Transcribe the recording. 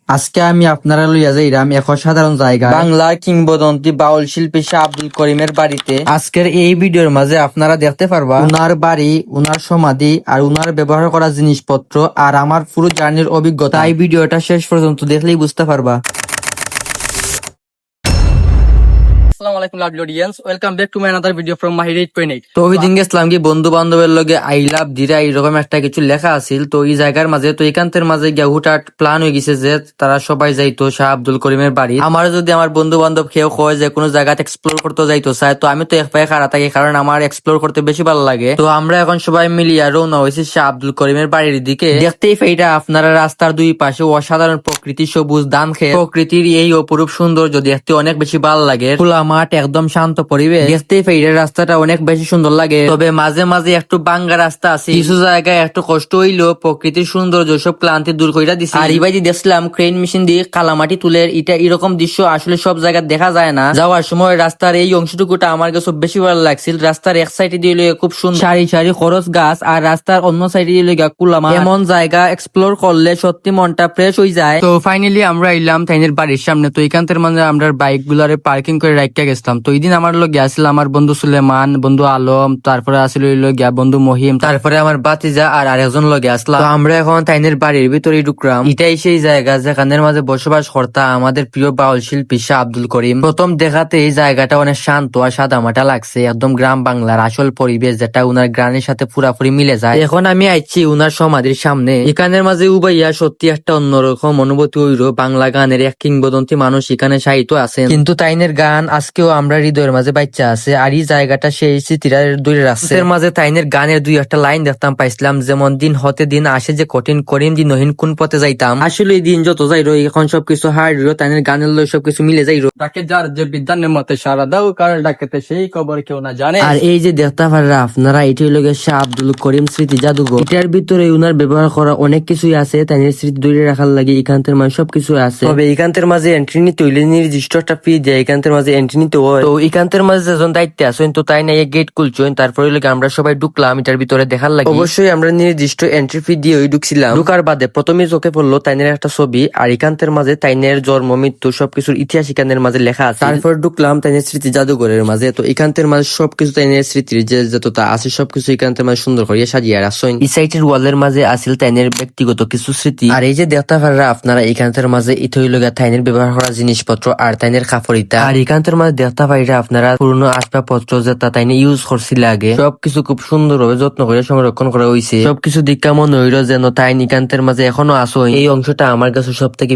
আজকে আমি আপনারা লইয়া যাইরাম এক অসাধারণ জায়গা বাংলার কিংবদন্তি বাউল শিল্পী শাহ আব্দুল করিমের বাড়িতে। আজকের এই ভিডিওর মাঝে আপনারা দেখতে পারবা উনার বাড়ি, উনার সমাধি আর উনার ব্যবহার করা জিনিসপত্র আর আমার পুরো জার্নির অভিজ্ঞতা। এই ভিডিওটা শেষ পর্যন্ত দেখলেই বুঝতে পারবা। আসসালামু আলাইকুম lovely audience, welcome back to my another video from Mahir 8.8। তো ওই দিন গেছিলাম কি বন্ধু বান্ধবের লগে আই লাভ দিরা এরকম একটা কিছু লেখা আছিল। তো এই জায়গার মাঝে তো একান্তের মাঝে গিয়া হুটাট প্ল্যান হয়ে গেছে যে তারা সবাই যাইতো শাহ আব্দুল করিমের বাড়ি। আমার যদি আমার বন্ধু বান্ধব কেউ কয় যে কোনো জায়গাতে এক্সপ্লোর করতে যাইতো চাই, তো আমি তো এক পায়ে খাড়া থাকি, কারণ আমার এক্সপ্লোর করতে বেশি ভালো লাগে। তো আমরা এখন সবাই মিলিয়া রওনা হয়েছি শাহ আব্দুল করিমের বাড়ির দিকে। দেখতেই পাইরা আপনারা রাস্তার দুই পাশে অসাধারণ প্রকৃতি, সবুজ ধান খেত, প্রকৃতির এই অপরূপ সৌন্দর্য দেখতে অনেক বেশি ভালো লাগে। খোলা মাঠ, একদম শান্ত পরিবেশ, দেখতেই পাইরা রাস্তাটা অনেক বেশি সুন্দর লাগে। তবে মাঝে মাঝে একটু বাঙ্গা রাস্তা আছে, কিছু জায়গায় একটু কষ্ট হইলেও প্রকৃতির সৌন্দর্য সব ক্লান্তি দূর কইরা দিছে। আর ইবাইদি দেখছিলাম ক্রেন মেশিন দিয়ে কালামাটি তুলে, এটা এরকম দৃশ্য আসলে সব জায়গায় দেখা যায় না। যাওয়ার সময় রাস্তার এই অংশটুকুটা আমার কাছে বেশি ভালো লাগছিল। রাস্তার এক সাইডে দিয়ে খুব সুন্দর সারি সারি খরচ গাছ, আর রাস্তার অন্য সাইডে দিয়ে কুলা মাঠ। এমন জায়গা এক্সপ্লোর করলে সত্যি মনটা ফ্রেশ হয়ে যায়। তো ফাইনালি আমরা এলাম তাইনের বাড়ির সামনে। তো এখানতের মানে আমরা বাইক গুলারে পার্কিং করে রাখিয়া গেছিলাম। তো এই দিন আমার লোক গেছিল আমার বন্ধু সুলেমান, বন্ধু আলম, তারপরে আসলে গিয়া বন্ধু মহিম, তারপরে আমার বাতিজা আর আরেকজন লগে আসলাম। তো আমরা এখন তাইনের বাড়ির ভিতরে ঢুকলাম। এটাই সেই জায়গা যেখানের মাঝে বসবাস করতা আমাদের প্রিয় বাউল শিল্পী শাহ আব্দুল করিম। প্রথম দেখাতে এই জায়গাটা অনেক শান্ত আর সাদামাটা লাগছে, একদম গ্রাম বাংলার আসল পরিবেশ, যেটা উনার গ্রামের সাথে পুরাপুরি মিলে যায়। এখন আমি আইছি উনার সমাধির সামনে। এখানের মাঝে উবাইয়া সত্যি একটা অন্যরকম অনুভূতি হইল। বাংলা গানের এক কিংবদন্তি মানুষ এখানে সাহিত্য আছেন, কিন্তু তাইনের গান আজকেও আমরা হৃদয়ের মাঝে বাচ্চা আছে। আর এই জায়গাটা সেই স্মৃতিরা দূরে রাখছে। এর মাঝে তাইনের গানের দুই একটা লাইন দেখতাম পাইছিলাম, যেমন দিন হতে দিন আসে যে কঠিন, করিম দিন নহিন কোন পথে যাইতাম। আসলে এই দিন যত যাইরো এখন সবকিছু হারিল, তাইনের গানের লই সবকিছু মিলে যাইরো। ডাকে যার যে বিদ্যানের মতে সারা দাও, কার ডাকেতে সেই খবর কেউ না জানে। আর এই যে দেখতে পারা আপনারা, এটি হলো শাহ আব্দুল করিম স্মৃতি জাদুঘর। এটার ভিতরে উনার ব্যবহার করা অনেক কিছুই আছে, তাইনের স্মৃতি দূরে রাখার লাগে এখানতের মাঝে সবকিছু আছে। তবে এখানতের মাঝে এন্ট্রি নিতে হইলে নির্দিষ্ট একটা ফি দিয়ে এখানতের মাঝে এন্ট্রি নিতে হয়। তো এখানতের মাঝে যেজন দায়িত্বে আছেন, তো তাই নাই গেট খুলছেন, তারপরে আমরা সবাই ঢুকলাম এটার ভিতরে দেখার লাগে। অবশ্যই আমরা নির্দিষ্ট এন্ট্রি ফি দিয়ে ঢুকছিলাম। ঢুকার বাদে প্রথমে চোখে পড়লো তাইনের একটা ছবি, আর এখানতের মাঝে তাইনের জন্ম মৃত্যু সবকিছুর ইতিহাস এখানের মাঝে লেখা আছে। তারপর ঢুকলাম তাইনের স্মৃতি জাদুঘরের মাঝে। তো এখানতের মাঝে সবকিছু তাইনের স্মৃতির যে যতটা আছে সবকিছু এখানতের মাঝে সুন্দর করিয়া সাজিয়ে রাখছেন। এই সাইটের ওয়ালের মাঝে আছিল তাইনের ব্যক্তিগত কিছু স্মৃতি। আর এই যে দেখতে পারা আপনারা এখানতের মাঝে ইথ হইল তাইনের ব্যবহার করা জিনিসপত্র আর তাইনের কাপড়িতা। আর এখানতের মাঝে দেখতে পাইরা আপনারা পুরনো আসবাবপত্র যেটা তাইনে ইউজ করছিল আগে, সবকিছু খুব সুন্দর ভাবে যত্ন করে সংরক্ষণ করা হয়েছে। সবকিছু দীক্ষা মনে হইল যেন তাই নিকান্তের মাঝে এখনো আসো। এই অংশটা আমার কাছে সব থেকে